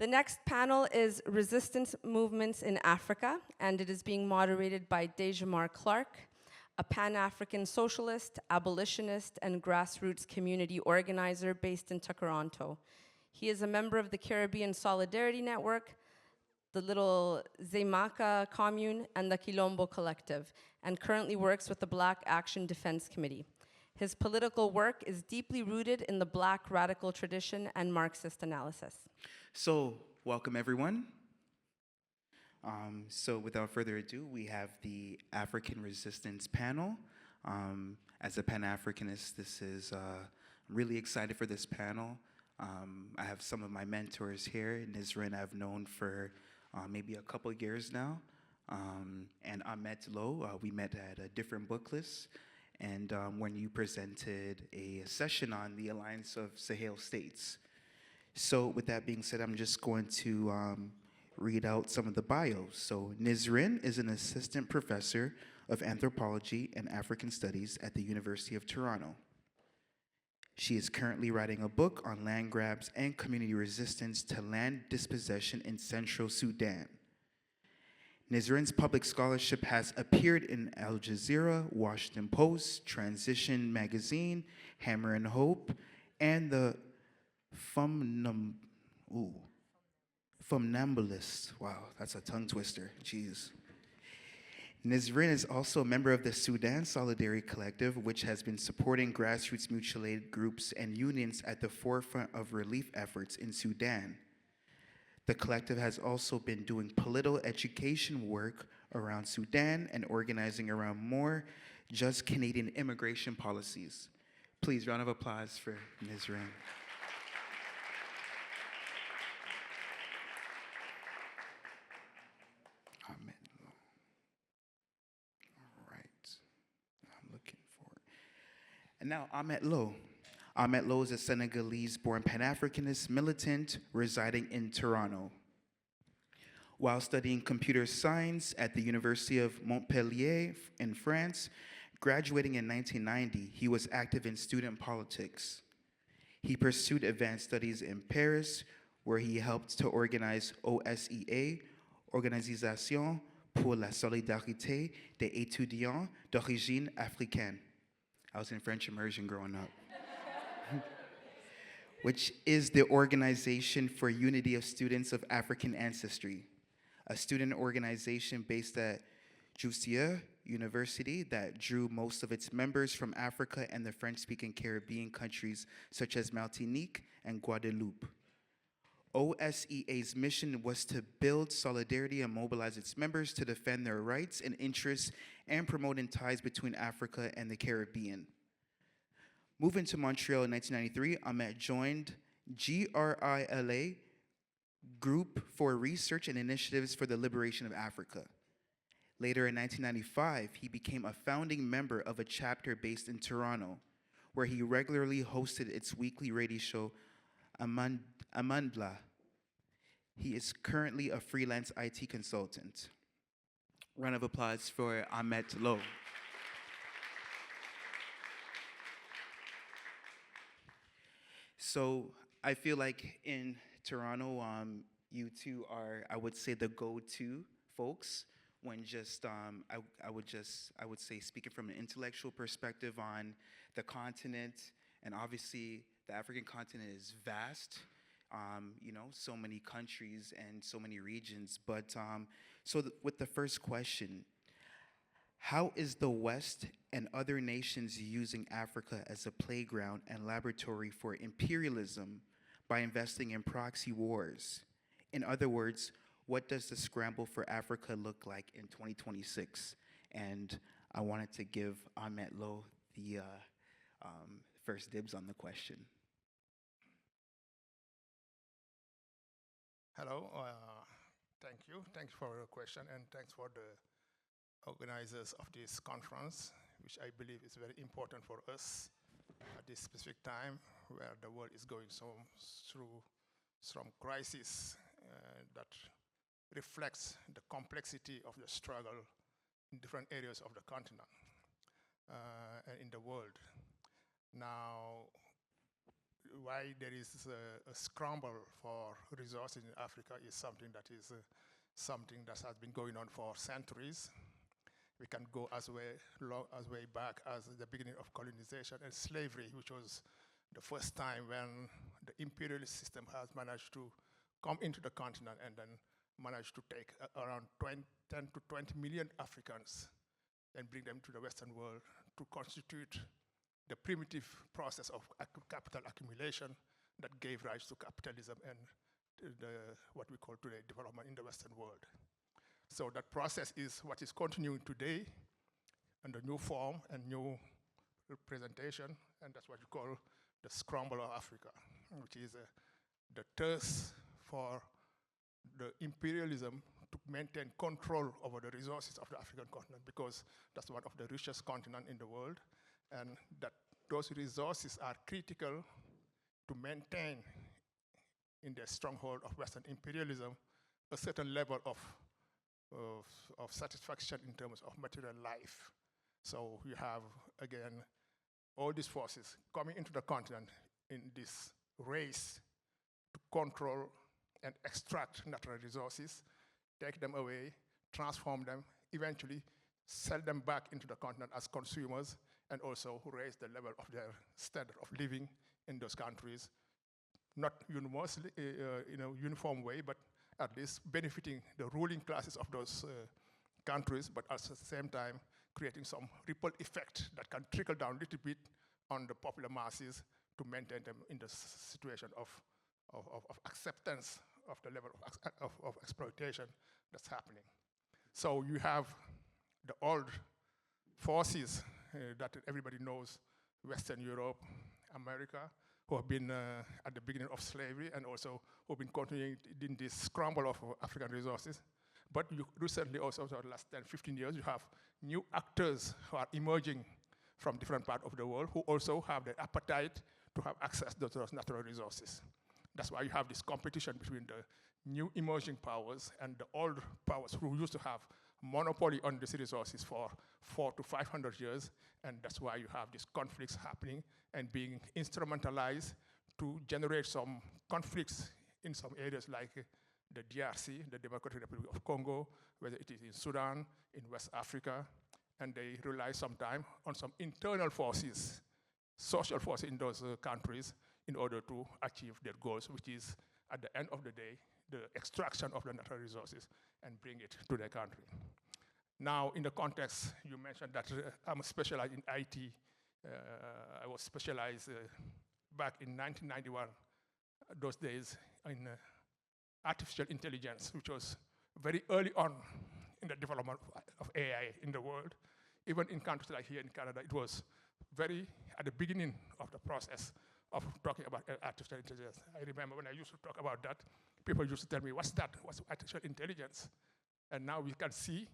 The next panel is Resistance Movements in Africa, and it is being moderated by DeiJaumar Clarke, a Pan-African socialist, abolitionist, and grassroots community organizer based in Toronto. He is a member of the Caribbean Solidarity Network, the Little Zemaka Commune, and the Quilombo Collective, and currently works with the Black Action Defense Committee. His political work is deeply rooted in the Black radical tradition and Marxist analysis. So, welcome everyone. So without further ado, we have the African Resistance panel. As a Pan-Africanist, I'm really excited for this panel. I have some of my mentors here. Nisrin I've known for maybe a couple of years now. And Ameth, we met at a different book list. And when you presented a session on the Alliance of Sahel States. So with that being said, I'm just going to read out some of the bios. So Nisrin is an assistant professor of anthropology and African studies at the University of Toronto. She is currently writing a book on land grabs and community resistance to land dispossession in Central Sudan. Nisrin's public scholarship has appeared in Al Jazeera, Washington Post, Transition Magazine, Hammer and Hope, and the Panelists. Wow, that's a tongue twister. Jeez. Nisrin is also a member of the Sudan Solidarity Collective, which has been supporting grassroots mutual aid groups and unions at the forefront of relief efforts in Sudan. The collective has also been doing political education work around Sudan and organizing around more just Canadian immigration policies. Please, round of applause for Nisrin. And now Ameth Lo. Ameth Lo is a Senegalese-born Pan-Africanist militant residing in Toronto. While studying computer science at the University of Montpellier in France, graduating in 1990, he was active in student politics. He pursued advanced studies in Paris, where he helped to organize OSEA, Organisation pour la Solidarité des étudiants d'origine africaine. I was in French immersion growing up. Which is the Organization for Unity of Students of African Ancestry, a student organization based at Jussieu University that drew most of its members from Africa and the French-speaking Caribbean countries such as Martinique and Guadeloupe. OSEA's mission was to build solidarity and mobilize its members to defend their rights and interests and promoting ties between Africa and the Caribbean. Moving to Montreal in 1993, Ameth joined GRILA, Group for Research and Initiatives for the Liberation of Africa. Later in 1995, he became a founding member of a chapter based in Toronto, where he regularly hosted its weekly radio show, Amandla. He is currently a freelance IT consultant. Round of applause for Ameth Lo. So I feel like in Toronto, you two are, I would say, the go-to folks when just, I would say, speaking from an intellectual perspective on the continent, and obviously the African continent is vast, so many countries and so many regions. But with the first question, how is the West and other nations using Africa as a playground and laboratory for imperialism by investing in proxy wars? In other words, what does the scramble for Africa look like in 2026? And I wanted to give Ameth Lo the first dibs on the question. Hello, thank you. Thanks for your question, and thanks for the organizers of this conference, which I believe is very important for us at this specific time where the world is going through some crisis that reflects the complexity of the struggle in different areas of the continent and in the world. Now, why there is a scramble for resources in Africa is something that has been going on for centuries. We can go as way back as the beginning of colonization and slavery, which was the first time when the imperialist system has managed to come into the continent and then managed to take around 10 to 20 million Africans and bring them to the Western world to constitute the primitive process of capital accumulation that gave rise to capitalism and what we call today development in the Western world. So that process is what is continuing today under new form and new representation, and that's what you call the scramble of Africa, which is the thirst for the imperialism to maintain control over the resources of the African continent, because that's one of the richest continents in the world, and that those resources are critical to maintain in the stronghold of Western imperialism a certain level of satisfaction in terms of material life. So you have, again, all these forces coming into the continent in this race to control and extract natural resources, take them away, transform them, eventually sell them back into the continent as consumers, and also raise the level of their standard of living in those countries, not universally, in a uniform way, but at least benefiting the ruling classes of those countries, but at the same time creating some ripple effect that can trickle down a little bit on the popular masses to maintain them in the situation of acceptance of the level of exploitation that's happening. So you have the old forces that everybody knows, Western Europe, America, who have been at the beginning of slavery and also who have been continuing in this scramble of African resources. But you recently also, for the last 10, 15 years, you have new actors who are emerging from different parts of the world who also have the appetite to have access to those natural resources. That's why you have this competition between the new emerging powers and the old powers who used to have monopoly on these resources for 400 to 500 years, and that's why you have these conflicts happening and being instrumentalized to generate some conflicts in some areas like the DRC, the Democratic Republic of Congo, whether it is in Sudan, in West Africa, and they rely sometimes on some internal forces, social forces in those countries in order to achieve their goals, which is, at the end of the day, the extraction of the natural resources and bring it to their country. Now, in the context, you mentioned that I'm specialized in IT. I was specialized back in 1991, those days, in artificial intelligence, which was very early on in the development of AI in the world. Even in countries like here in Canada, it was very at the beginning of the process of talking about artificial intelligence. I remember when I used to talk about that, people used to tell me, what's that? What's artificial intelligence? And now we can see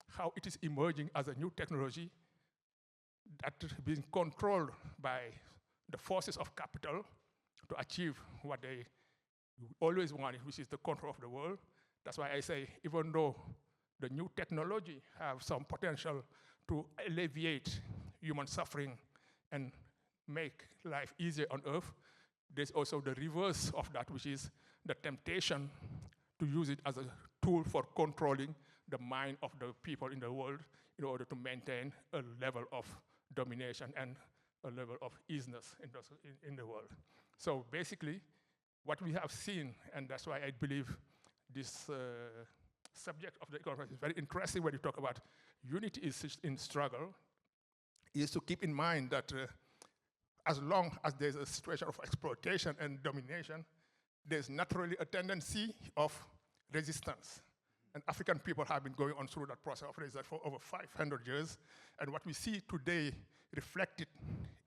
how it is emerging as a new technology that is being controlled by the forces of capital to achieve what they always wanted, which is the control of the world. That's why I say, even though the new technology have some potential to alleviate human suffering and make life easier on Earth, there's also the reverse of that, which is the temptation to use it as a tool for controlling the mind of the people in the world in order to maintain a level of domination and a level of easiness in the world. So basically, what we have seen, and that's why I believe this subject of the economy is very interesting when you talk about unity is in struggle, is to keep in mind that as long as there's a situation of exploitation and domination, there's naturally a tendency of resistance. And African people have been going on through that process of resistance for over 500 years. And what we see today reflected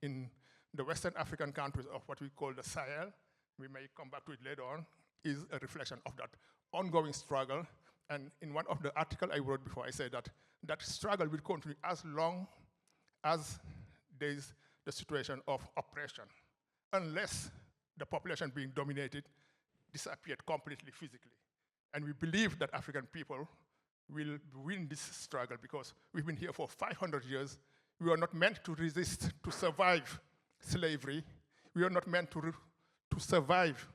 in the Western African countries of what we call the Sahel, we may come back to it later on, is a reflection of that ongoing struggle. And in one of the articles I wrote before, I said that that struggle will continue as long as there is the situation of oppression, unless the population being dominated disappeared completely physically. And we believe that African people will win this struggle because we've been here for 500 years. We are not meant to resist, to survive slavery. We are not meant to to survive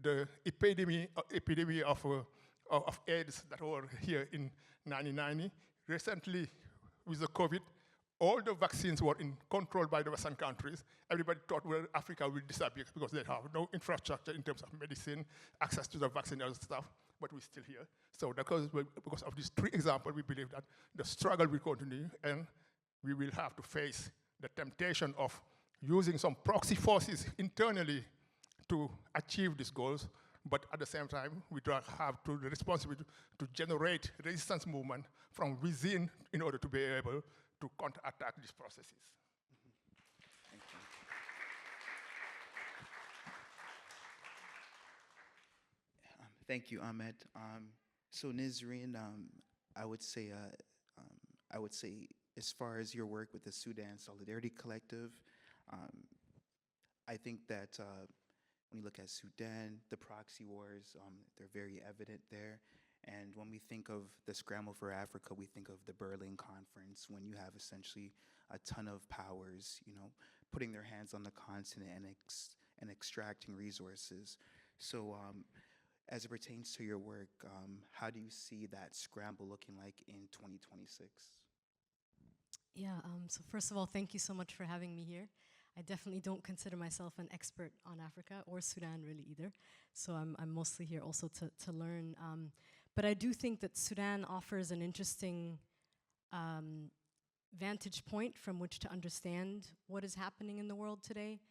the epidemic of AIDS that were here in 1990. Recently, with the COVID, all the vaccines were controlled by the Western countries. Everybody thought, well, Africa will disappear because they have no infrastructure in terms of medicine, access to the vaccine and stuff, but we're still here. So because of these three examples, we believe that the struggle will continue, and we will have to face the temptation of using some proxy forces internally to achieve these goals, but at the same time, we have the responsibility to generate resistance movement from within in order to be able to counterattack these processes. Thank you, Ameth. So Nisrin, I would say, as far as your work with the Sudan Solidarity Collective, I think that when you look at Sudan, the proxy wars, they're very evident there. And when we think of the scramble for Africa, we think of the Berlin Conference, when you have essentially a ton of powers, putting their hands on the continent and extracting resources. So as it pertains to your work, how do you see that scramble looking like in 2026? Yeah, so first of all, thank you so much for having me here. I definitely don't consider myself an expert on Africa or Sudan really either. So I'm mostly here also to learn. But I do think that Sudan offers an interesting vantage point from which to understand what is happening in the world today.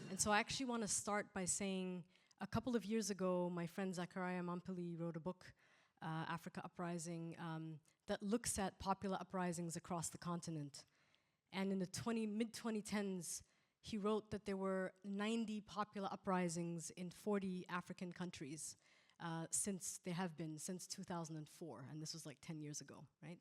And so I actually want to start by saying a couple of years ago, my friend Sankara wrote a book, Africa Uprising, that looks at popular uprisings across the continent. And in the mid-2010s, he wrote that there were 90 popular uprisings in 40 African countries since 2004, and this was like 10 years ago, right?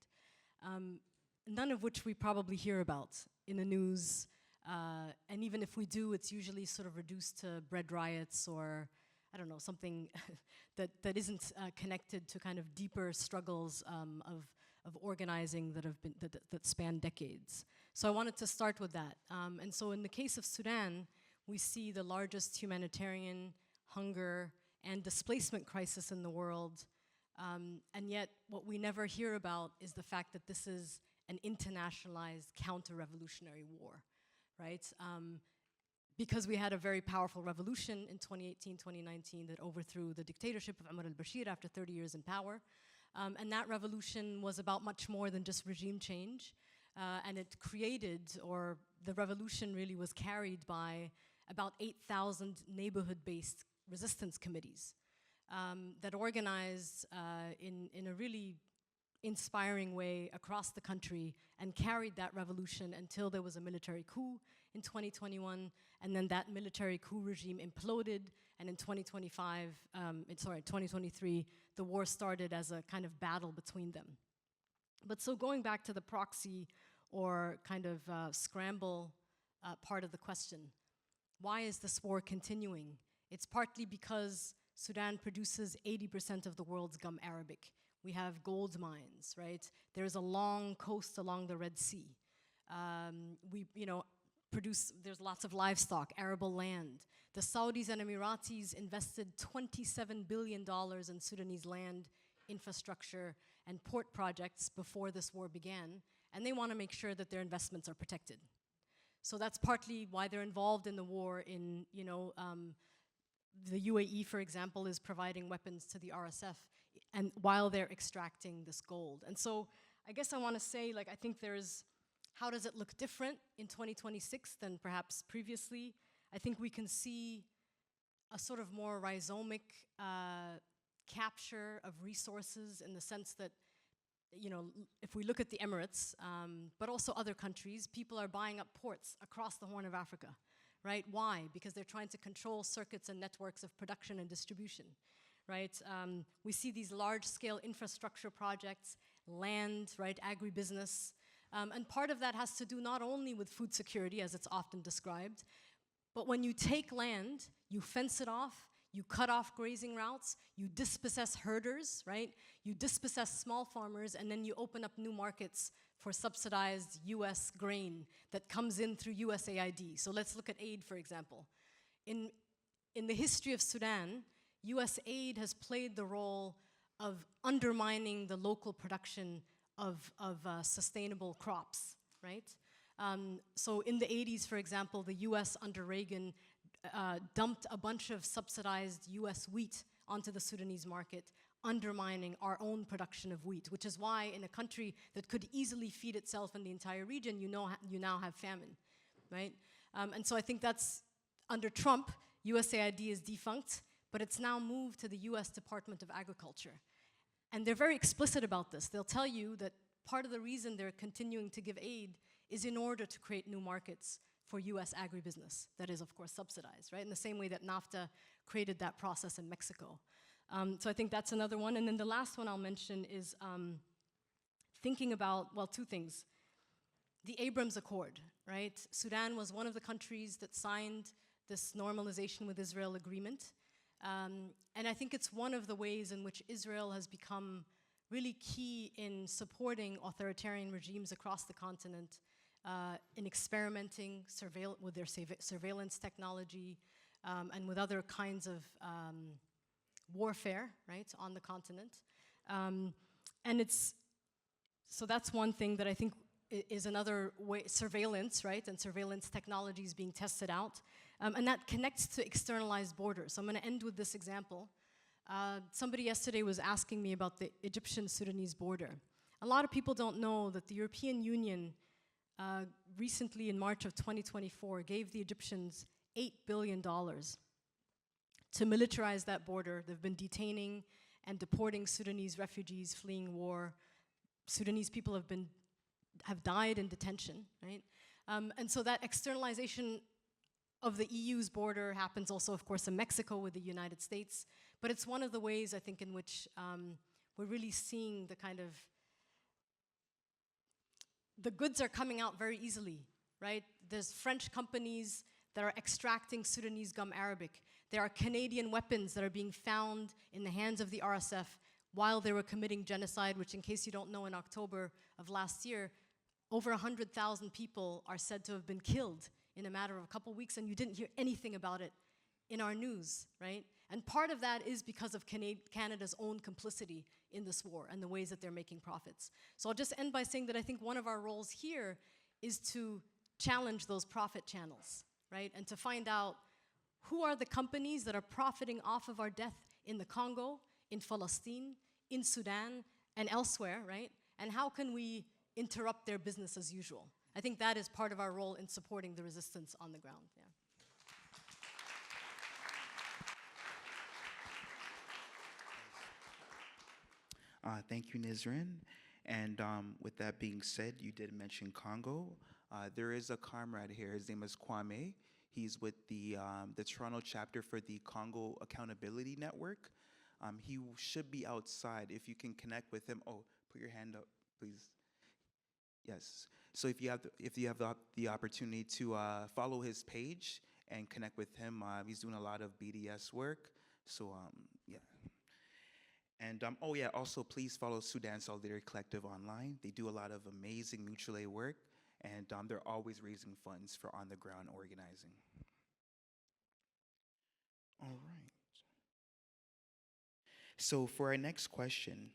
None of which we probably hear about in the news, and even if we do, it's usually sort of reduced to bread riots or, I don't know, something that isn't connected to kind of deeper struggles of organizing that span decades. So I wanted to start with that. And so in the case of Sudan, we see the largest humanitarian, hunger, and displacement crisis in the world. And yet what we never hear about is the fact that this is an internationalized counter-revolutionary war, right? Because we had a very powerful revolution in 2018, 2019 that overthrew the dictatorship of Omar al-Bashir after 30 years in power. And that revolution was about much more than just regime change. And it created, or the revolution really was carried by about 8,000 neighborhood-based resistance committees that organized in a really inspiring way across the country and carried that revolution until there was a military coup in 2021, and then that military coup regime imploded, and in 2023, the war started as a kind of battle between them. But so going back to the proxy or kind of scramble part of the question, why is this war continuing? It's partly because Sudan produces 80% of the world's gum arabic. We have gold mines, right? There's a long coast along the Red Sea. There's lots of livestock, arable land. The Saudis and Emiratis invested $27 billion in Sudanese land, infrastructure, and port projects before this war began, and they want to make sure that their investments are protected. So that's partly why they're involved in the war. The UAE, for example, is providing weapons to the RSF, and while they're extracting this gold. And so I guess I want to say, I think how does it look different in 2026 than perhaps previously? I think we can see a sort of more rhizomic capture of resources, in the sense that, if we look at the Emirates, but also other countries, people are buying up ports across the Horn of Africa, right? Why? Because they're trying to control circuits and networks of production and distribution, right? We see these large-scale infrastructure projects, land, right, agribusiness, and part of that has to do not only with food security, as it's often described, but when you take land, you fence it off, you cut off grazing routes, you dispossess herders, right? You dispossess small farmers, and then you open up new markets for subsidized US grain that comes in through USAID. So let's look at aid, for example. In in the history of Sudan, US aid has played the role of undermining the local production of sustainable crops, right? So in the 80s, for example, the US under Reagan dumped a bunch of subsidized US wheat onto the Sudanese market, undermining our own production of wheat, which is why in a country that could easily feed itself in the entire region, you now have famine, right? And so I think that's, under Trump, USAID is defunct, but it's now moved to the US Department of Agriculture. And they're very explicit about this. They'll tell you that part of the reason they're continuing to give aid is in order to create new markets for US agribusiness that is, of course, subsidized, right? In the same way that NAFTA created that process in Mexico. So I think that's another one. And then the last one I'll mention is thinking about, well, two things. The Abrams Accord, right? Sudan was one of the countries that signed this normalization with Israel agreement. And I think it's one of the ways in which Israel has become really key in supporting authoritarian regimes across the continent, in experimenting with their surveillance technology and with other kinds of warfare, right, on the continent. And so that's one thing that I think is another way, surveillance, right, and surveillance technologies being tested out. And that connects to externalized borders. So I'm going to end with this example. Somebody yesterday was asking me about the Egyptian-Sudanese border. A lot of people don't know that the European Union recently in March of 2024 gave the Egyptians $8 billion to militarize that border. They've been detaining and deporting Sudanese refugees fleeing war. Sudanese people have died in detention, right? And so that externalization of the EU's border happens also, of course, in Mexico with the United States. But it's one of the ways, I think, in which we're really seeing the kind of, the goods are coming out very easily, right? There's French companies that are extracting Sudanese gum arabic. There are Canadian weapons that are being found in the hands of the RSF while they were committing genocide, which, in case you don't know, in October of last year, over 100,000 people are said to have been killed in a matter of a couple weeks, and you didn't hear anything about it in our news, right? And part of that is because of Canada's own complicity in this war and the ways that they're making profits. So I'll just end by saying that I think one of our roles here is to challenge those profit channels, right? And to find out who are the companies that are profiting off of our death in the Congo, in Palestine, in Sudan, and elsewhere, right? And how can we interrupt their business as usual? I think that is part of our role in supporting the resistance on the ground, yeah. Thank you, Nisrin. And with that being said, you did mention Congo. There is a comrade here. His name is Kwame. He's with the Toronto chapter for the Congo Accountability Network. He should be outside. If you can connect with him. Oh, put your hand up, please. Yes. So if you have the opportunity to follow his page and connect with him, he's doing a lot of BDS work. So yeah. And oh yeah, also please follow Sudan Solidarity Collective online. They do a lot of amazing mutual aid work, and they're always raising funds for on-the-ground organizing. All right. So for our next question,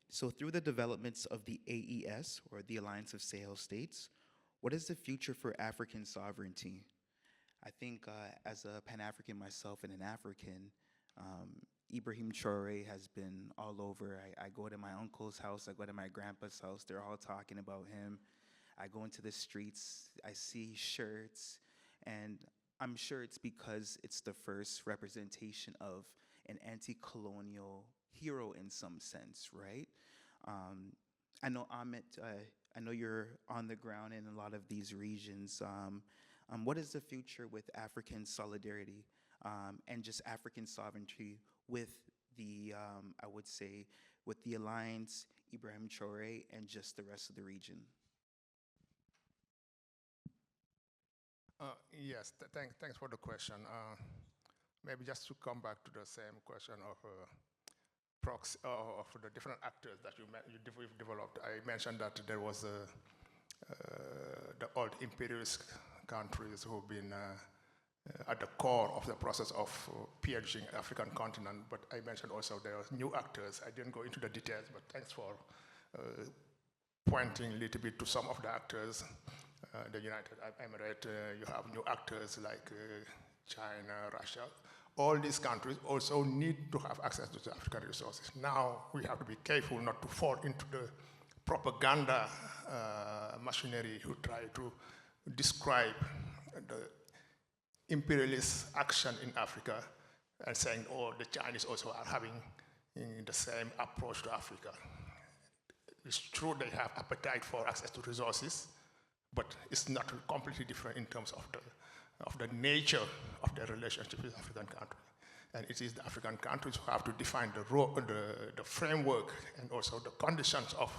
so through the developments of the AES, or the Alliance of Sahel States, what is the future for African sovereignty? I think as a Pan-African myself and an African, Ibrahim Traoré has been all over. I go to my uncle's house, I go to my grandpa's house, they're all talking about him. I go into the streets, I see shirts, and I'm sure it's because it's the first representation of an anti-colonial hero in some sense, right? I know Ameth, I know you're on the ground in a lot of these regions. What is the future with African solidarity and just African sovereignty with the, I would say, with the Alliance, Ibrahim Traoré, and just the rest of the region? Yes, thanks for the question. Maybe just to come back to the same question of of the different actors that you've developed. I mentioned that there was the old imperialist countries who've been at the core of the process of pillaging the African continent. But I mentioned also there are new actors. I didn't go into the details, but thanks for pointing a little bit to some of the actors. The United Arab Emirates, you have new actors like China, Russia. All these countries also need to have access to the African resources. Now we have to be careful not to fall into the propaganda machinery who try to describe the imperialist action in Africa and saying, oh, the Chinese also are having the same approach to Africa. It's true they have appetite for access to resources, but it's not completely different in terms of the nature of their relationship with African countries. And it is the African countries who have to define the framework and also the conditions of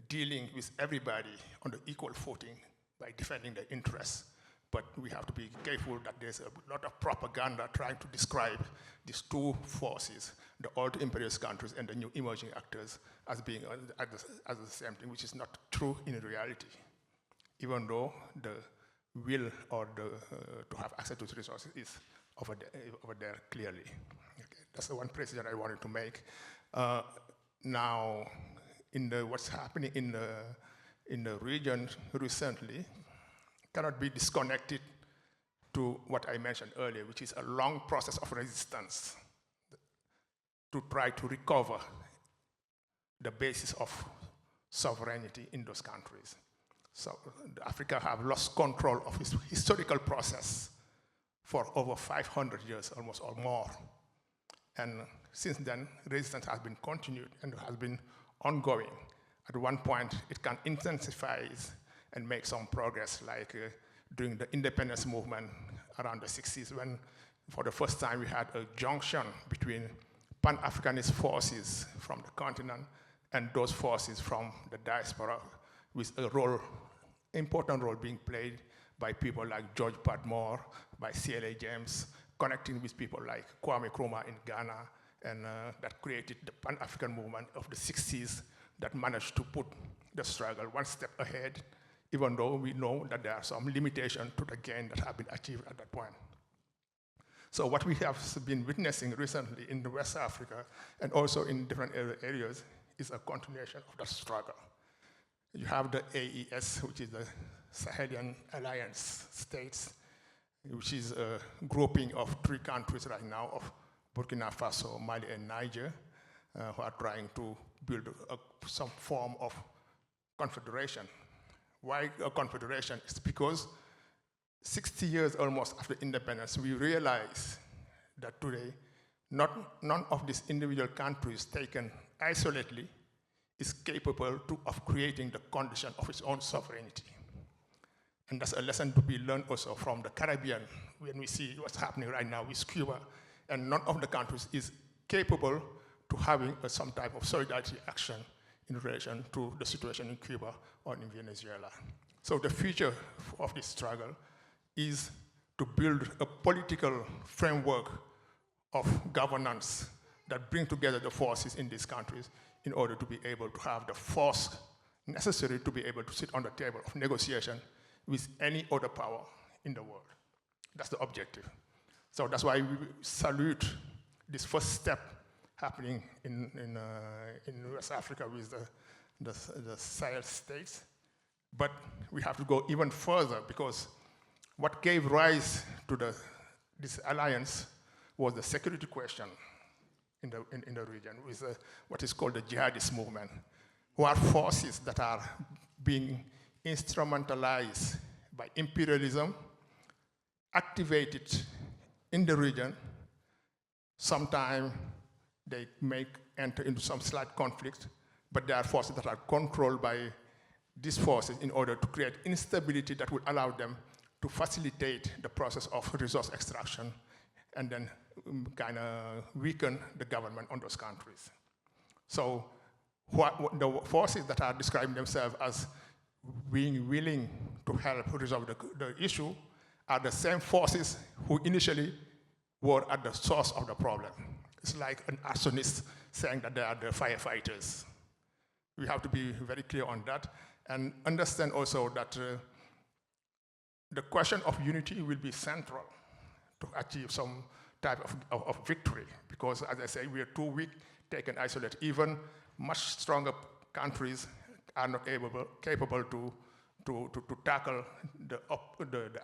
dealing with everybody on the equal footing by defending their interests. But we have to be careful that there's a lot of propaganda trying to describe these two forces, the old imperialist countries and the new emerging actors, as being as the same thing, which is not true in reality. Even though the will or to have access to the resources is over there clearly. Okay, that's the one precision I wanted to make. Now, what's happening in the region recently cannot be disconnected to what I mentioned earlier, which is a long process of resistance to try to recover the basis of sovereignty in those countries. So Africa have lost control of its historical process for over 500 years, almost or more. And since then, resistance has been continued and has been ongoing. At one point, it can intensify and make some progress, like during the independence movement around the 60s, when for the first time we had a junction between Pan-Africanist forces from the continent and those forces from the diaspora, with a important role being played by people like George Padmore, by C.L.A. James, connecting with people like Kwame Nkrumah in Ghana, and that created the Pan-African movement of the 60s that managed to put the struggle one step ahead, even though we know that there are some limitations to the gain that have been achieved at that point. So what we have been witnessing recently in West Africa and also in different areas is a continuation of that struggle. You have the AES, which is the Sahelian Alliance States, which is a grouping of 3 countries right now of Burkina Faso, Mali, and Niger, who are trying to build some form of confederation. Why a confederation? It's because 60 years almost after independence, we realize that today, none of these individual countries taken isolatedly is capable of creating the condition of its own sovereignty. And that's a lesson to be learned also from the Caribbean, when we see what's happening right now with Cuba, and none of the countries is capable to having some type of solidarity action in relation to the situation in Cuba or in Venezuela. So the future of this struggle is to build a political framework of governance that bring together the forces in these countries in order to be able to have the force necessary to be able to sit on the table of negotiation with any other power in the world. That's the objective. So that's why we salute this first step happening in West Africa with the Sahel states. But we have to go even further, because what gave rise to this alliance was the security question in the region, with what is called the jihadist movement, who are forces that are being instrumentalized by imperialism, activated in the region. Sometimes they may enter into some slight conflict, but there are forces that are controlled by these forces in order to create instability that would allow them to facilitate the process of resource extraction and then kind of weaken the government on those countries. So what the forces that are describing themselves as being willing to help resolve the issue are the same forces who initially were at the source of the problem. It's like an arsonist saying that they are the firefighters. We have to be very clear on that and understand also that the question of unity will be central to achieve some type of victory. Because, as I say, we are too weak, taken isolated. Even much stronger countries are not capable to tackle the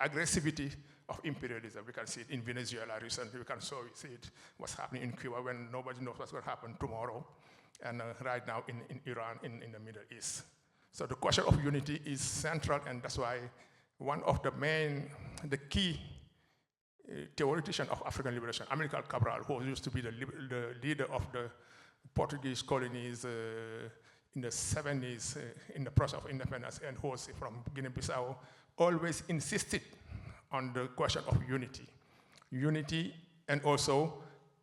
aggressivity of imperialism. We can see it in Venezuela recently. We can see it what's happening in Cuba when nobody knows what's going to happen tomorrow. And right now in Iran, in the Middle East. So the question of unity is central, and that's why one of the key theoretician of African liberation, Amilcar Cabral, who used to be the leader of the Portuguese colonies in the 70s, in the process of independence, and who was from Guinea-Bissau, always insisted on the question of unity. Unity and also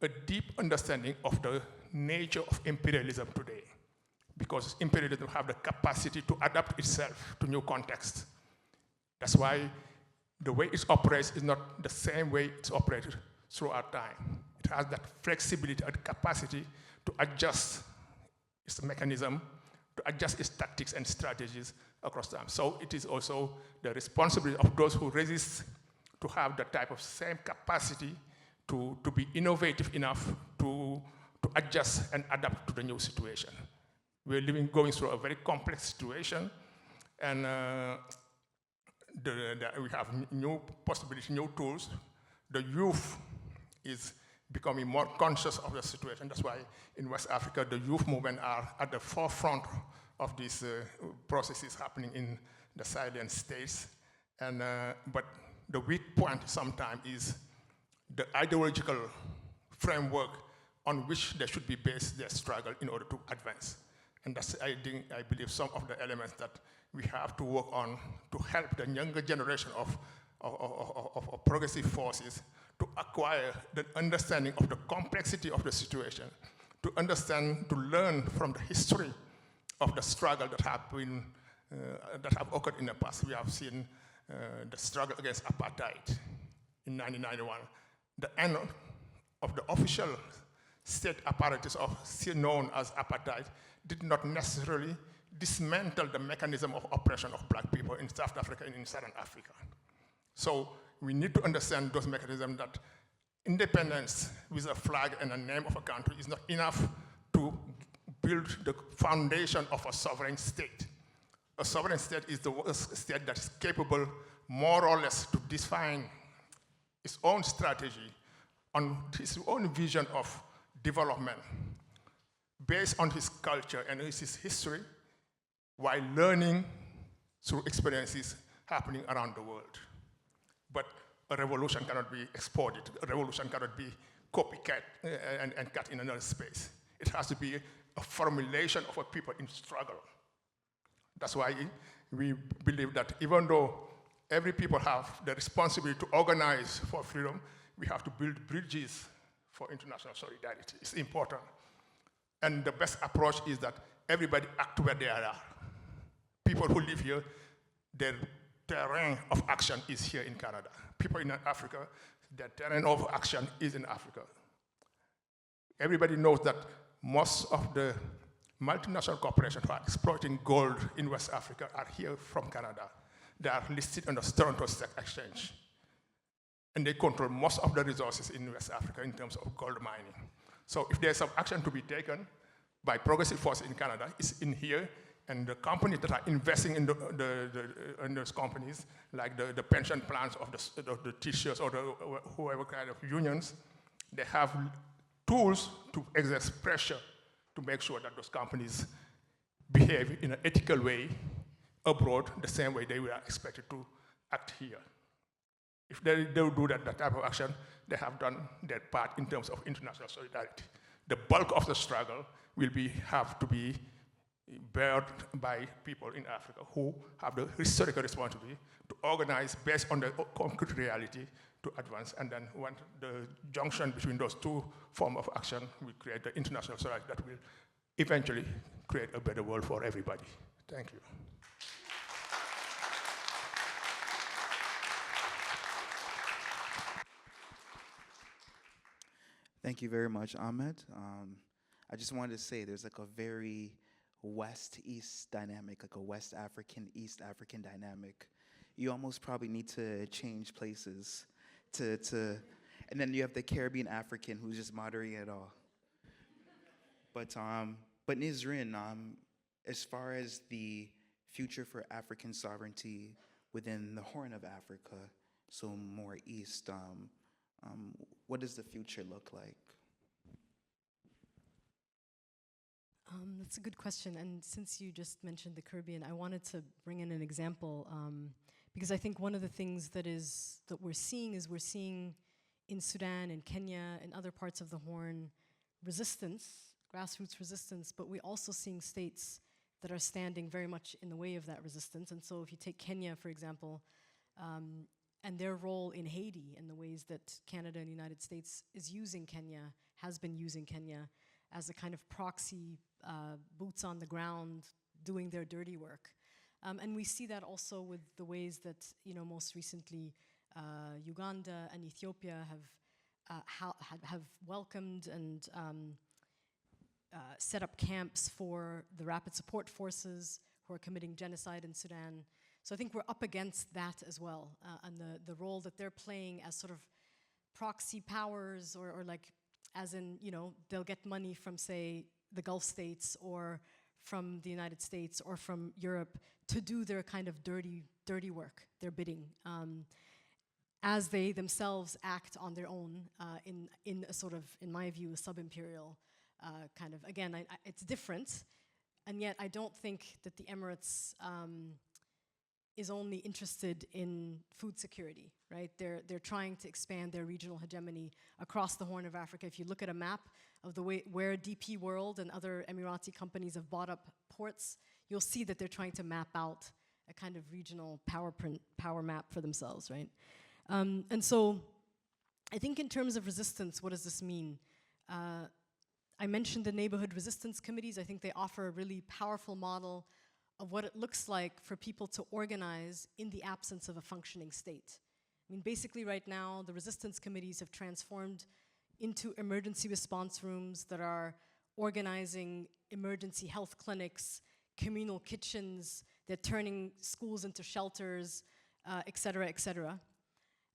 a deep understanding of the nature of imperialism today. Because imperialism have the capacity to adapt itself to new contexts. That's why the way it operates is not the same way it's operated throughout time. It has that flexibility and capacity to adjust its mechanism, to adjust its tactics and strategies across time. So it is also the responsibility of those who resist to have the type of same capacity to be innovative enough to adjust and adapt to the new situation. We're going through a very complex situation, and we have new possibilities, new tools. The youth is becoming more conscious of the situation. That's why in West Africa, the youth movement are at the forefront of these processes happening in the Sahel states. And, but the weak point sometimes is the ideological framework on which they should be based their struggle in order to advance. And that's, I believe, some of the elements that we have to work on to help the younger generation of progressive forces to acquire the understanding of the complexity of the situation, to understand, to learn from the history of the struggle that have occurred in the past. We have seen the struggle against apartheid in 1991, the end of the official state apparatus still known as apartheid did not necessarily dismantle the mechanism of oppression of black people in South Africa and in Southern Africa. So we need to understand those mechanisms that independence with a flag and a name of a country is not enough to build the foundation of a sovereign state. A sovereign state is the state that is capable more or less to define its own strategy on its own vision of development based on his culture and his history, while learning through experiences happening around the world. But a revolution cannot be exported. A revolution cannot be copycat and cut in another space. It has to be a formulation of a people in struggle. That's why we believe that even though every people have the responsibility to organize for freedom, we have to build bridges for international solidarity. It's important. And the best approach is that everybody act where they are. People who live here, their terrain of action is here in Canada. People in Africa, their terrain of action is in Africa. Everybody knows that most of the multinational corporations who are exploiting gold in West Africa are here from Canada. They are listed on the Toronto Stock Exchange. And they control most of the resources in West Africa in terms of gold mining. So if there's some action to be taken by progressive forces in Canada, it's in here, and the companies that are investing in those companies, like the pension plans of the teachers or whoever kind of unions, they have tools to exert pressure to make sure that those companies behave in an ethical way abroad, the same way they were expected to act here. If they don't do that type of action, they have done their part in terms of international solidarity. The bulk of the struggle will have to be borne by people in Africa who have the historical responsibility to organize based on the concrete reality to advance. And then when the junction between those two forms of action will create the international solidarity that will eventually create a better world for everybody. Thank you. Thank you very much, Ameth. I just wanted to say there's like a very West-East dynamic, like a West African, East African dynamic. You almost probably need to change places to And then you have the Caribbean African who's just moderating it all. But Nisrin, as far as the future for African sovereignty within the Horn of Africa, so more east, what does the future look like? That's a good question. And since you just mentioned the Caribbean, I wanted to bring in an example because I think one of the things that we're seeing in Sudan and Kenya and other parts of the Horn resistance, grassroots resistance, but we're also seeing states that are standing very much in the way of that resistance. And so if you take Kenya, for example, and their role in Haiti and the ways that Canada and the United States has been using Kenya as a kind of proxy, boots on the ground, doing their dirty work. And we see that also with the ways that, most recently Uganda and Ethiopia have welcomed and set up camps for the rapid support forces who are committing genocide in Sudan. So I think we're up against that as well, and the role that they're playing as sort of proxy powers or like, as in, they'll get money from, say, the Gulf states or from the United States or from Europe to do their kind of dirty work, their bidding, as they themselves act on their own in a sort of, in my view, a sub-imperial kind of, again, it's different, and yet I don't think that the Emirates is only interested in food security, right? They're trying to expand their regional hegemony across the Horn of Africa. If you look at a map of the way where DP World and other Emirati companies have bought up ports, you'll see that they're trying to map out a kind of regional power map for themselves, right? And so I think in terms of resistance, what does this mean? I mentioned the neighborhood resistance committees. I think they offer a really powerful model of what it looks like for people to organize in the absence of a functioning state. I mean, basically right now, the resistance committees have transformed into emergency response rooms that are organizing emergency health clinics, communal kitchens, they're turning schools into shelters, et cetera, et cetera.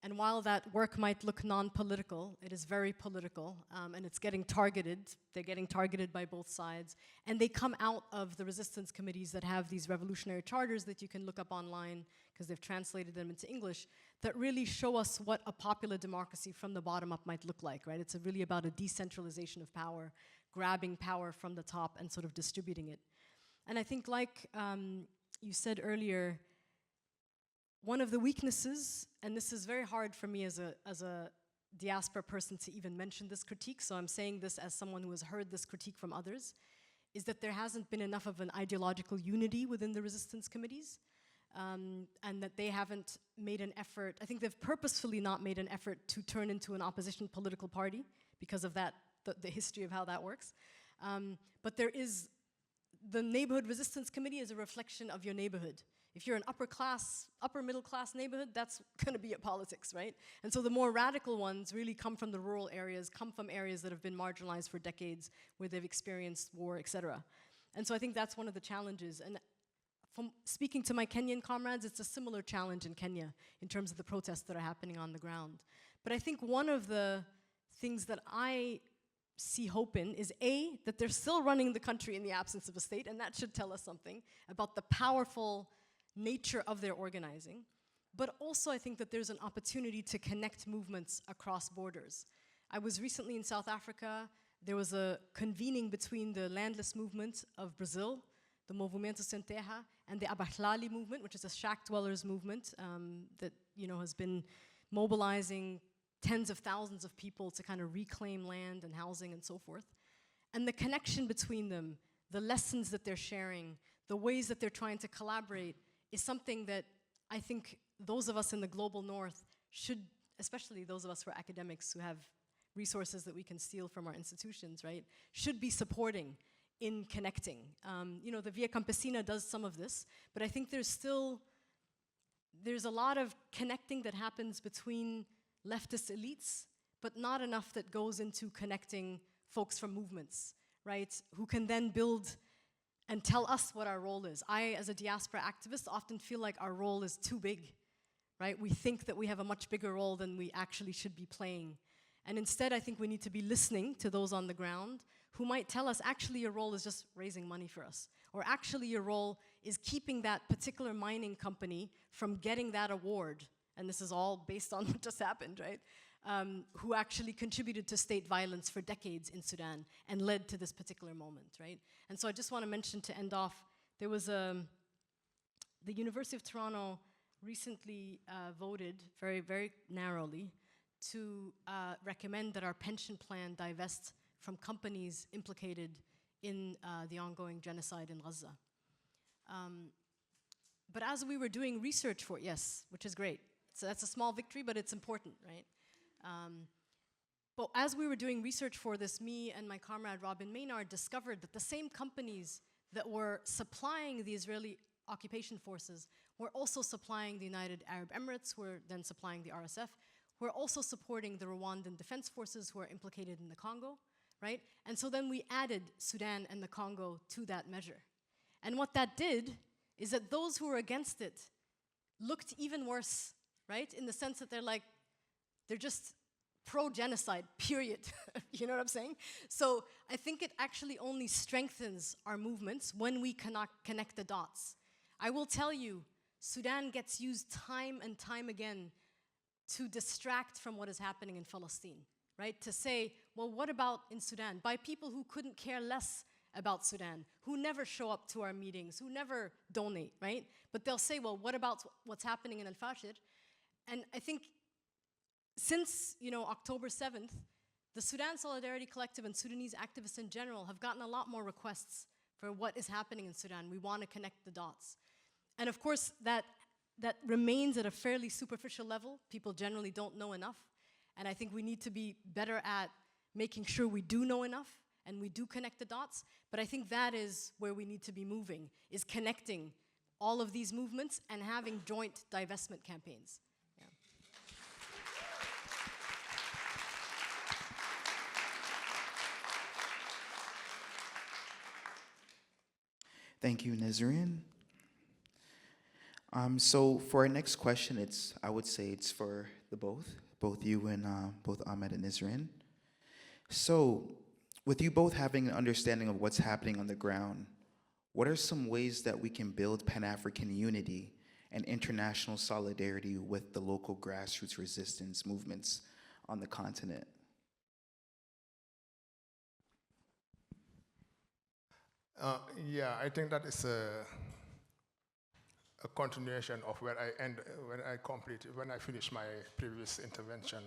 And while that work might look non-political, it is very political, and it's getting targeted. They're getting targeted by both sides. And they come out of the resistance committees that have these revolutionary charters that you can look up online, because they've translated them into English, that really show us what a popular democracy from the bottom up might look like, right? It's really about a decentralization of power, grabbing power from the top and sort of distributing it. And I think, like you said earlier, one of the weaknesses, and this is very hard for me as a diaspora person to even mention this critique, so I'm saying this as someone who has heard this critique from others, is that there hasn't been enough of an ideological unity within the resistance committees, and that they haven't made an effort. I think they've purposefully not made an effort to turn into an opposition political party because of that, the history of how that works. But the neighborhood resistance committee is a reflection of your neighborhood. If you're an upper middle class neighborhood, that's gonna be your politics, right? And so the more radical ones really come from the rural areas, come from areas that have been marginalized for decades, where they've experienced war, et cetera. And so I think that's one of the challenges. And from speaking to my Kenyan comrades, it's a similar challenge in Kenya in terms of the protests that are happening on the ground. But I think one of the things that I see hope in is A, that they're still running the country in the absence of a state, and that should tell us something about the powerful nature of their organizing. But also I think that there's an opportunity to connect movements across borders. I was recently in South Africa. There was a convening between the landless movement of Brazil, the Movimento Sem Terra, and the Abahlali movement, which is a shack dwellers movement that has been mobilizing tens of thousands of people to kind of reclaim land and housing and so forth. And the connection between them, the lessons that they're sharing, the ways that they're trying to collaborate is something that I think those of us in the global north should, especially those of us who are academics who have resources that we can steal from our institutions, right, should be supporting in connecting. The Via Campesina does some of this, but I think there's a lot of connecting that happens between leftist elites, but not enough that goes into connecting folks from movements, right, who can then build and tell us what our role is. I, as a diaspora activist, often feel like our role is too big, right? We think that we have a much bigger role than we actually should be playing. And instead, I think we need to be listening to those on the ground who might tell us, actually, your role is just raising money for us. Or actually, your role is keeping that particular mining company from getting that award. And this is all based on what just happened, right? Who actually contributed to state violence for decades in Sudan and led to this particular moment, right? And so I just want to mention, to end off, there was the University of Toronto recently voted very, very narrowly to recommend that our pension plan divest from companies implicated in the ongoing genocide in Gaza. But as we were doing research for it, yes, which is great. So that's a small victory, but it's important, right? But as we were doing research for this, me and my comrade Robin Maynard discovered that the same companies that were supplying the Israeli occupation forces were also supplying the United Arab Emirates, who were then supplying the RSF, who are also supporting the Rwandan Defense Forces who are implicated in the Congo, right? And so then we added Sudan and the Congo to that measure. And what that did is that those who were against it looked even worse, right? In the sense that they're just pro-genocide, period. You know what I'm saying? So I think it actually only strengthens our movements when we connect the dots. I will tell you, Sudan gets used time and time again to distract from what is happening in Palestine, right? To say, well, what about in Sudan? By people who couldn't care less about Sudan, who never show up to our meetings, who never donate, right? But they'll say, well, what about what's happening in Al-Fashir? And I think since, October 7th, the Sudan Solidarity Collective and Sudanese activists in general have gotten a lot more requests for what is happening in Sudan. We want to connect the dots. And of course, that remains at a fairly superficial level. People generally don't know enough. And I think we need to be better at making sure we do know enough and we do connect the dots. But I think that is where we need to be moving, is connecting all of these movements and having joint divestment campaigns. Yeah. Thank you, Nisrin. So for our next question, I would say it's for both you and both Ameth and Nisrin. So with you both having an understanding of what's happening on the ground, what are some ways that we can build Pan-African unity and international solidarity with the local grassroots resistance movements on the continent? Yeah, I think that is a continuation of where I end, when I finish my previous intervention,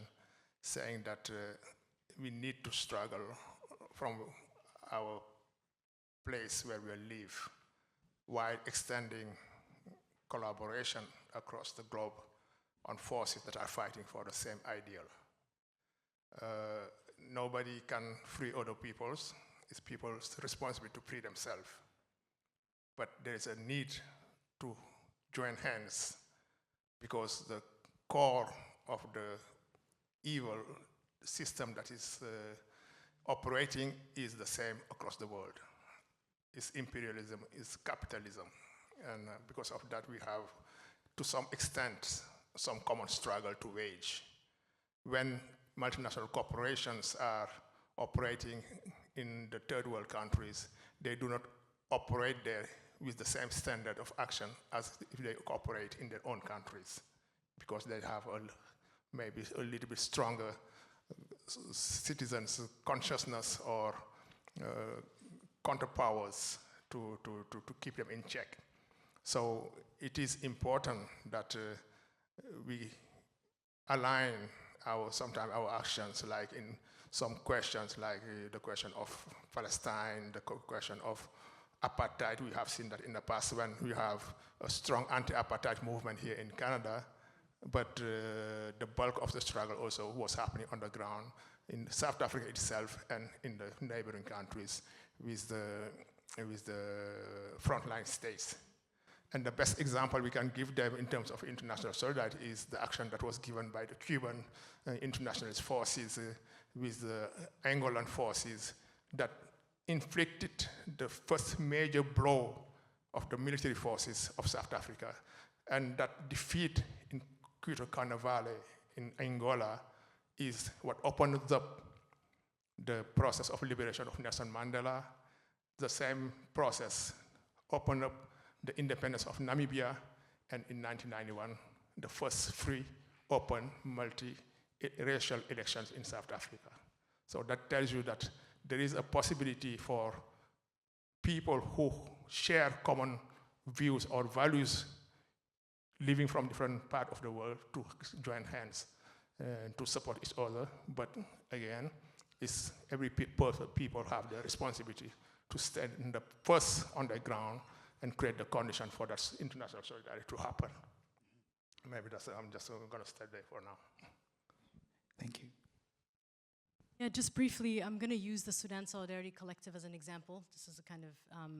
saying that we need to struggle from our place where we live while extending collaboration across the globe on forces that are fighting for the same ideal. Nobody can free other peoples. It's people's responsibility to free themselves. But there is a need to join hands because the core of the evil system that is operating is the same across the world. It's imperialism, it's capitalism. And because of that, we have, to some extent, some common struggle to wage. When multinational corporations are operating in the third world countries, they do not operate there with the same standard of action as if they operate in their own countries, because they have maybe a little bit stronger citizens' consciousness or counterpowers to keep them in check. So it is important that we align sometimes our actions, like in some questions, like the question of Palestine, the question of apartheid. We have seen that in the past when we have a strong anti-apartheid movement here in Canada, but the bulk of the struggle also was happening on the ground in South Africa itself and in the neighboring countries with the frontline states. And the best example we can give them in terms of international solidarity is the action that was given by the Cuban internationalist forces with the Angolan forces that inflicted the first major blow of the military forces of South Africa. And that defeat in Cuito Carnavale in Angola is what opens up the process of liberation of Nelson Mandela. The same process opened up the independence of Namibia, and in 1991, the first free, open, multi-racial elections in South Africa. So that tells you that there is a possibility for people who share common views or values living from different parts of the world to join hands and to support each other. But again, it's every people have the responsibility to stand in the first on the ground and create the condition for that international solidarity to happen. Maybe that's, I'm just going to stay there for now. Thank you. Yeah, just briefly, I'm going to use the Sudan Solidarity Collective as an example. This is a kind of,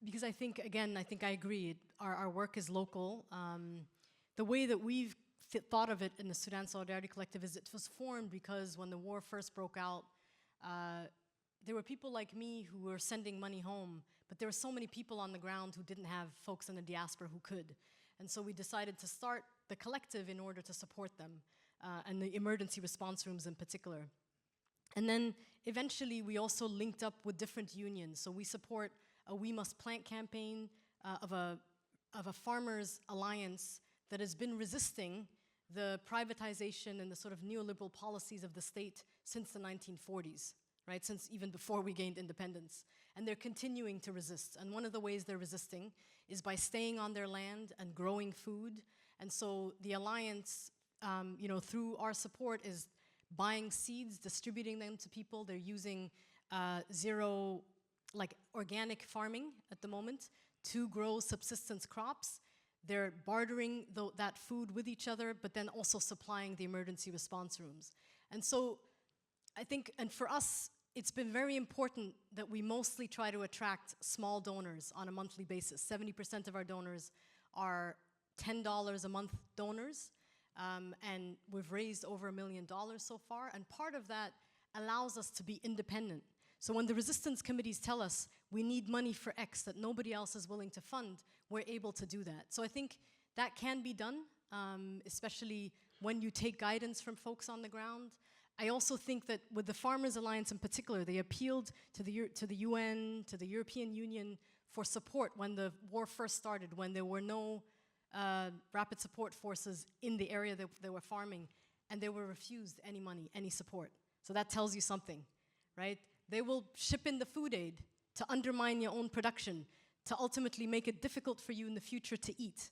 because I think, again, I think I agree, our work is local. The way that we've thought of it in the Sudan Solidarity Collective is it was formed because when the war first broke out, there were people like me who were sending money home, but there were so many people on the ground who didn't have folks in the diaspora who could. And so we decided to start the collective in order to support them, and the emergency response rooms in particular. And then eventually we also linked up with different unions. So we support a We Must Plant campaign of a farmers' alliance that has been resisting the privatization and the sort of neoliberal policies of the state since the 1940s, right? Since even before we gained independence. And they're continuing to resist. And one of the ways they're resisting is by staying on their land and growing food. And so the alliance, you know, through our support is buying seeds, distributing them to people. They're using zero, like organic farming at the moment to grow subsistence crops. They're bartering that food with each other, but then also supplying the emergency response rooms. And so I think, and for us, it's been very important that we mostly try to attract small donors on a monthly basis. 70% of our donors are $10 a month donors. And we've raised over $1 million so far, and part of that allows us to be independent. So when the resistance committees tell us we need money for X that nobody else is willing to fund, we're able to do that. So I think that can be done, especially when you take guidance from folks on the ground. I also think that with the Farmers Alliance in particular, they appealed to the UN, to the European Union for support when the war first started, when there were no rapid support forces in the area that they were farming, and they were refused any money, any support. So that tells you something, right? They will ship in the food aid to undermine your own production, to ultimately make it difficult for you in the future to eat.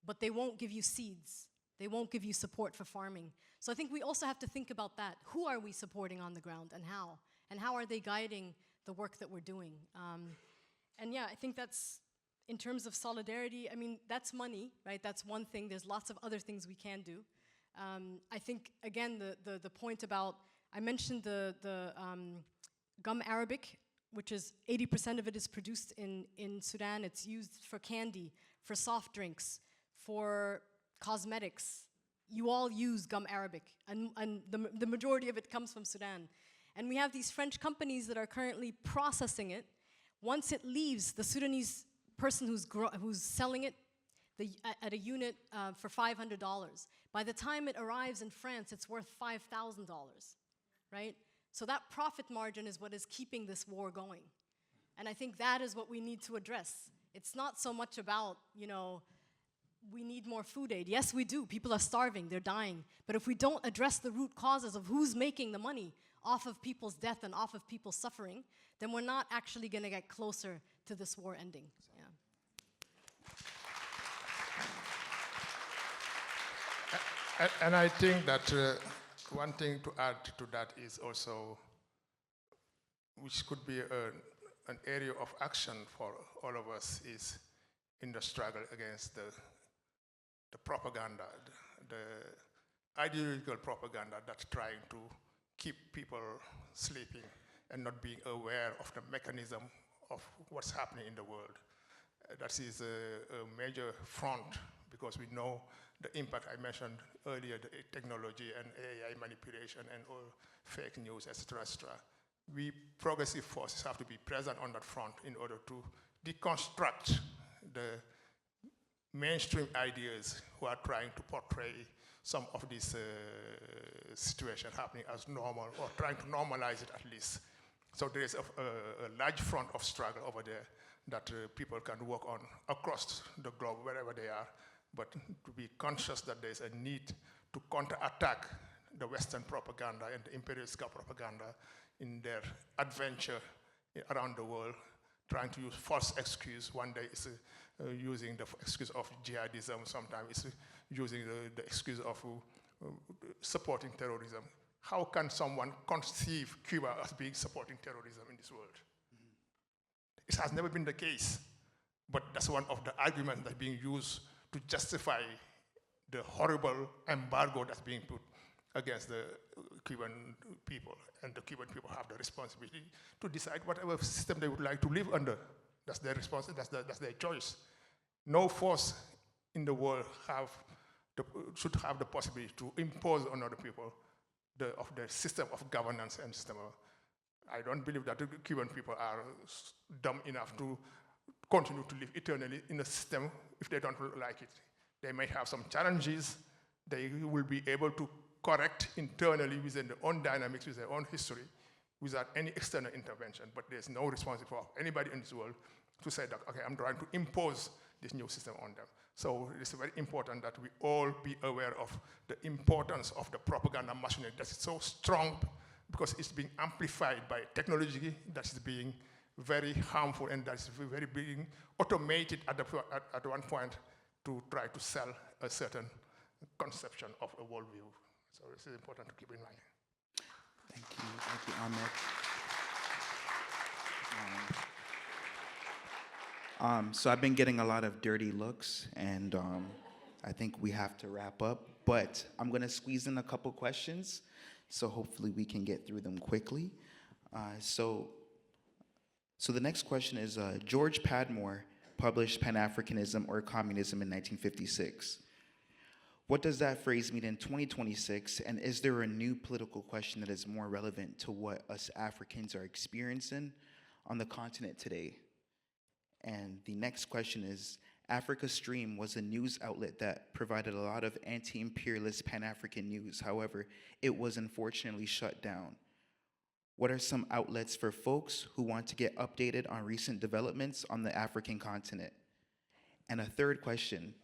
But they won't give you seeds. They won't give you support for farming. So I think we also have to think about that. Who are we supporting on the ground, and how? And how are they guiding the work that we're doing? And yeah, I think that's, in terms of solidarity, I mean, that's money, right? That's one thing. There's lots of other things we can do. I think, again, the point about, I mentioned the gum arabic, which is 80% of it is produced in Sudan. It's used for candy, for soft drinks, for cosmetics. You all use gum arabic, and the majority of it comes from Sudan. And we have these French companies that are currently processing it. Once it leaves, the Sudanese person who's selling it at a unit for $500. By the time it arrives in France, it's worth $5,000, right? So that profit margin is what is keeping this war going. And I think that is what we need to address. It's not so much about, you know, we need more food aid. Yes, we do. People are starving, they're dying. But if we don't address the root causes of who's making the money off of people's death and off of people's suffering, then we're not actually going to get closer to this war ending. Yeah. And I think that one thing to add to that is also, which could be an area of action for all of us, is in the struggle against the propaganda, the ideological propaganda that's trying to keep people sleeping and not being aware of the mechanism of what's happening in the world. That is a major front, because we know the impact I mentioned earlier, the technology and AI manipulation and all fake news, etc., etc. We progressive forces have to be present on that front in order to deconstruct the mainstream ideas who are trying to portray some of this situation happening as normal, or trying to normalize it at least. So there is a large front of struggle over there that people can work on across the globe, wherever they are, but to be conscious that there's a need to counterattack the Western propaganda and the imperialist propaganda in their adventure around the world, trying to use false excuse. One day it's using the excuse of jihadism, sometimes it's using the excuse of supporting terrorism. How can someone conceive Cuba as being supporting terrorism in this world? Mm-hmm. It has never been the case, but that's one of the arguments that's being used to justify the horrible embargo that's being put against the Cuban people, and the Cuban people have the responsibility to decide whatever system they would like to live under. That's their responsibility, that's their choice. No force in the world should have the possibility to impose on other people the system of governance and system of, I don't believe that the Cuban people are dumb enough to continue to live eternally in a system if they don't like it. They may have some challenges. They will be able to correct internally within their own dynamics, with their own history, without any external intervention. But there's no responsibility for anybody in this world to say that, okay, I'm trying to impose this new system on them. So it's very important that we all be aware of the importance of the propaganda machinery that is so strong, because it's being amplified by technology that is being very harmful, and that's very being automated at one point to try to sell a certain conception of a worldview. So this is important to keep in mind. Thank you, Ameth. So I've been getting a lot of dirty looks, and I think we have to wrap up, but I'm gonna squeeze in a couple questions, so hopefully we can get through them quickly. So the next question is, George Padmore published Pan-Africanism or Communism in 1956. What does that phrase mean in 2026, and is there a new political question that is more relevant to what us Africans are experiencing on the continent today? And the next question is, Africa Stream was a news outlet that provided a lot of anti-imperialist Pan-African news. However, it was unfortunately shut down. What are some outlets for folks who want to get updated on recent developments on the African continent? And a third question,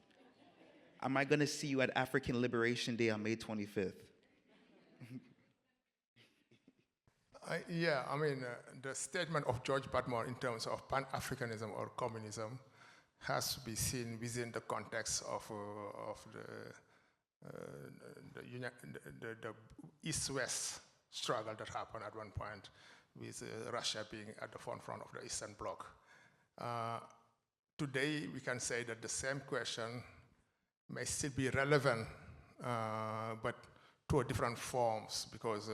am I going to see you at African Liberation Day on May 25th? The statement of George Padmore in terms of Pan-Africanism or communism has to be seen within the context of the East-West struggle that happened at one point, with Russia being at the forefront of the Eastern Bloc. Today, we can say that the same question may still be relevant, but to a different forms, because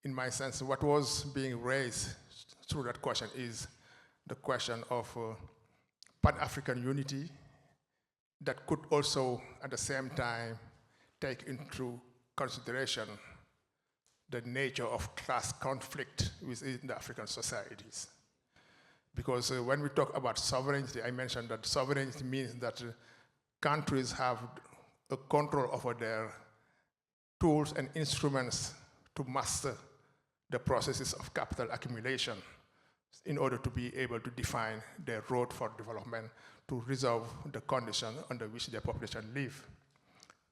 in my sense, what was being raised through that question is the question of Pan-African unity that could also, at the same time, take into consideration the nature of class conflict within the African societies. Because when we talk about sovereignty, I mentioned that sovereignty means that countries have a control over their tools and instruments to master the processes of capital accumulation in order to be able to define their road for development to resolve the condition under which their population live.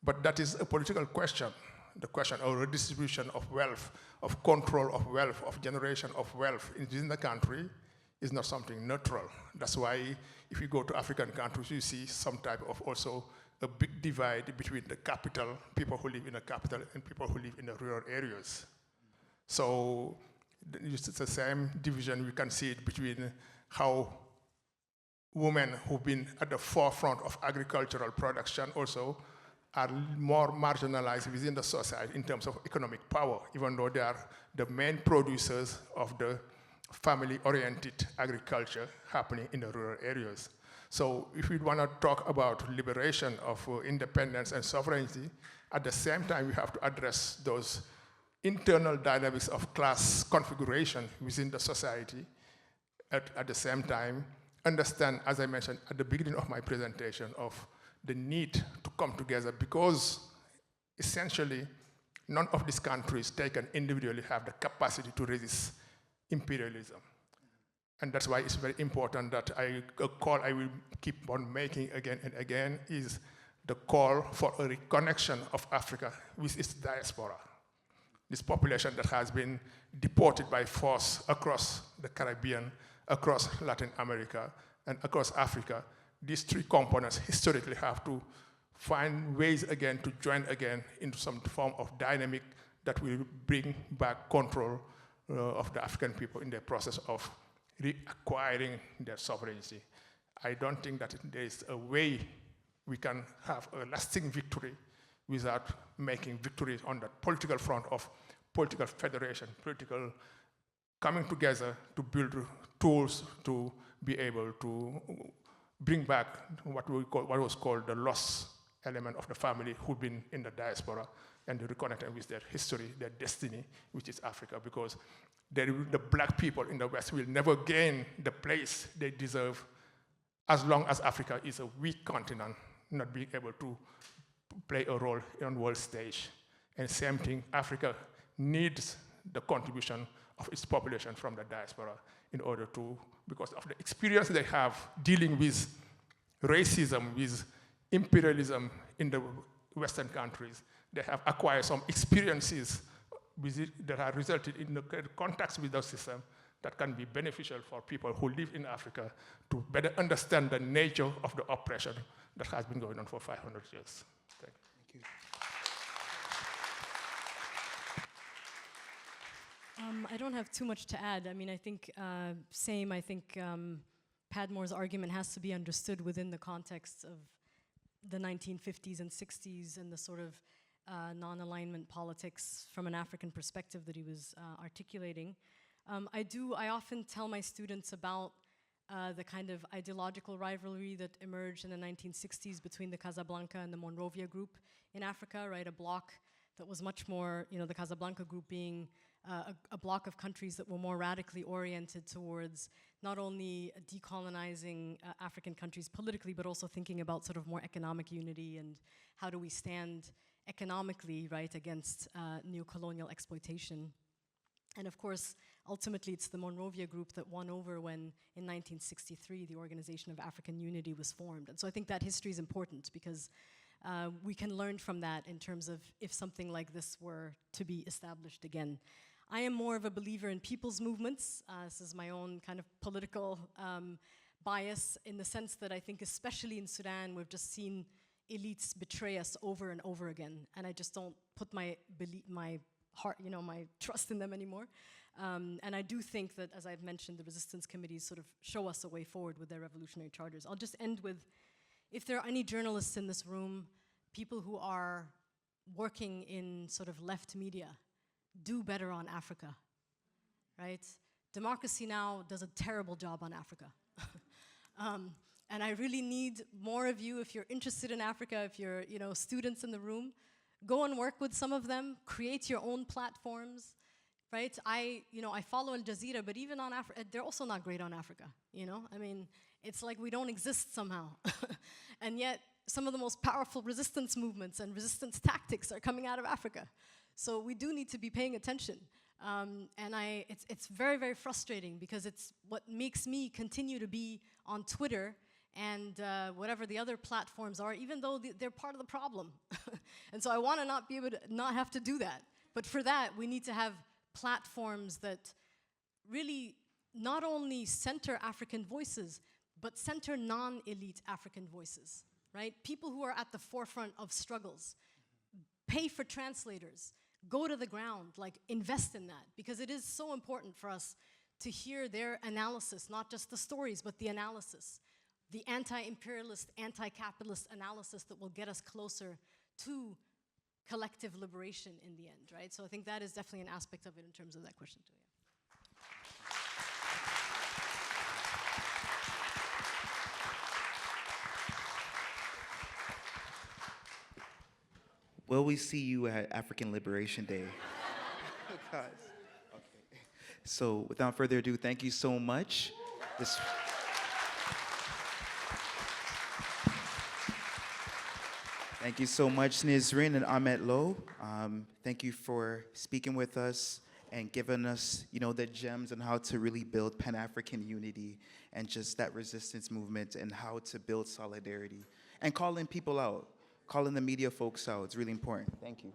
But that is a political question. The question of redistribution of wealth, of control of wealth, of generation of wealth within the country is not something neutral. That's why if you go to African countries, you see some type of also a big divide between the capital, people who live in the capital, and people who live in the rural areas. So it's the same division. We can see it between how women who've been at the forefront of agricultural production also are more marginalized within the society in terms of economic power, even though they are the main producers of the family-oriented agriculture happening in the rural areas. So if we want to talk about liberation of independence and sovereignty, at the same time we have to address those internal dynamics of class configuration within the society. At the same time, understand, as I mentioned at the beginning of my presentation, of the need to come together, because essentially, none of these countries taken individually have the capacity to resist imperialism. And that's why it's very important that a call I will keep on making again and again is the call for a reconnection of Africa with its diaspora. This population that has been deported by force across the Caribbean, across Latin America, and across Africa, these three components historically have to find ways again to join again into some form of dynamic that will bring back control of the African people in the process of reacquiring their sovereignty. I don't think that there is a way we can have a lasting victory without making victories on the political front of political federation, political coming together to build tools to be able to bring back what was called the lost element of the family who'd been in the diaspora and to reconnect them with their history, their destiny, which is Africa, because the black people in the West will never gain the place they deserve as long as Africa is a weak continent, not being able to play a role on the world stage. And same thing, Africa needs the contribution of its population from the diaspora in order to, because of the experience they have dealing with racism, with imperialism in the Western countries, they have acquired some experiences with it that have resulted in the contacts with the system that can be beneficial for people who live in Africa to better understand the nature of the oppression that has been going on for 500 years. Thank you. I don't have too much to add. I mean, I think Padmore's argument has to be understood within the context of the 1950s and 60s and the sort of non-alignment politics from an African perspective that he was articulating. I often tell my students about the kind of ideological rivalry that emerged in the 1960s between the Casablanca and the Monrovia group in Africa, right? A bloc that was much more, the Casablanca group being a bloc of countries that were more radically oriented towards not only decolonizing African countries politically, but also thinking about sort of more economic unity and how do we stand economically, right, against neo-colonial exploitation. And of course, ultimately, it's the Monrovia group that won over when, in 1963, the Organization of African Unity was formed. And so I think that history is important because we can learn from that in terms of if something like this were to be established again. I am more of a believer in people's movements. This is my own kind of political bias in the sense that I think especially in Sudan, we've just seen elites betray us over and over again. And I just don't put my heart, my trust in them anymore. And I do think that, as I've mentioned, the resistance committees sort of show us a way forward with their revolutionary charters. I'll just end with, if there are any journalists in this room, people who are working in sort of left media, do better on Africa, right? Democracy Now! Does a terrible job on Africa. And I really need more of you, if you're interested in Africa, if you're students in the room, go and work with some of them, create your own platforms, right? I follow Al Jazeera, but even on Africa, they're also not great on Africa, I mean, it's like we don't exist somehow. And yet, some of the most powerful resistance movements and resistance tactics are coming out of Africa. So we do need to be paying attention. And it's very, very frustrating because it's what makes me continue to be on Twitter and whatever the other platforms are, even though they're part of the problem. And so I want to not be able to not have to do that. But for that, we need to have platforms that really not only center African voices, but center non-elite African voices, right? People who are at the forefront of struggles. Pay for translators. Go to the ground, invest in that, because it is so important for us to hear their analysis, not just the stories, but the analysis. The anti-imperialist, anti-capitalist analysis that will get us closer to collective liberation in the end, right? So I think that is definitely an aspect of it in terms of that question too. Will we see you at African Liberation Day? Okay. So without further ado, thank you so much. Thank you so much, Nisrin and Ameth. Thank you for speaking with us and giving us, the gems on how to really build Pan-African unity and just that resistance movement and how to build solidarity and calling people out, calling the media folks out. It's really important. Thank you.